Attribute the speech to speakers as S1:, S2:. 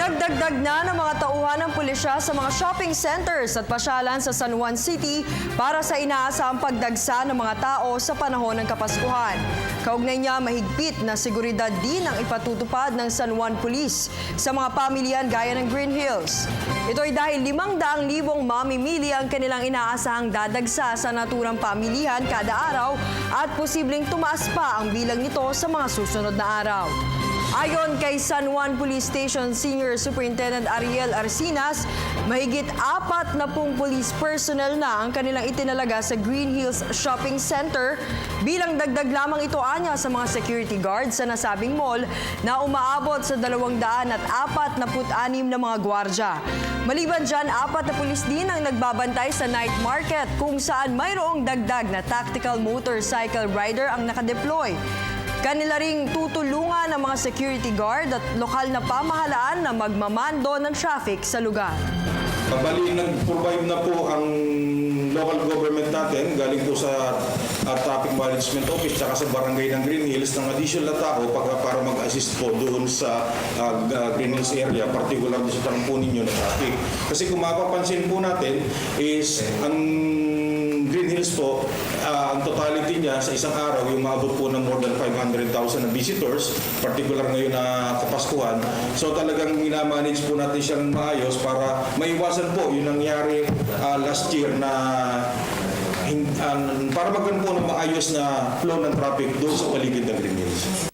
S1: Dinagdagdag na ng mga tauhan ng pulisya sa mga shopping centers at pasyalan sa San Juan City para sa inaasahang pagdagsa ng mga tao sa panahon ng Kapaskuhan. Kaugnay niya, mahigpit na seguridad din ang ipatutupad ng San Juan Police sa mga pamilyan gaya ng Green Hills. Ito ay dahil 500,000 mamimili ang kanilang inaasahang dadagsa sa naturang pamilihan kada araw at posibleng tumaas pa ang bilang nito sa mga susunod na araw. Ayon kay San Juan Police Station Senior Superintendent Ariel Arcinas, mahigit 40 police personnel na ang kanilang itinalaga sa Green Hills Shopping Center bilang dagdag lamang ito anya sa mga security guards sa nasabing mall na umaabot sa 246 na mga gwardya. Maliban dyan, 4 na pulis din ang nagbabantay sa night market kung saan mayroong dagdag na tactical motorcycle rider ang nakadeploy. Kanila ring tutulungan ng mga security guard at lokal na pamahalaan na magmamando ng traffic sa lugar.
S2: Bali, nag-provide na po ang local government natin, galing po sa Traffic Management Office at sa Barangay ng Green Hills ng additional na tao para mag-assist po doon sa Green Hills area, particular sa tampunin nyo na traffic. Kasi kung mapapansin po natin is ang Green Hills po, ang totality niya sa isang araw, yung maabot po ng more than 500,000 na visitors, particular ngayon na Kapaskuhan. So talagang minamanage po natin siyang maayos para maiwasan po yung nangyari last year na para magkaroon po ng maayos na flow ng traffic doon sa paligid ng Green Hills.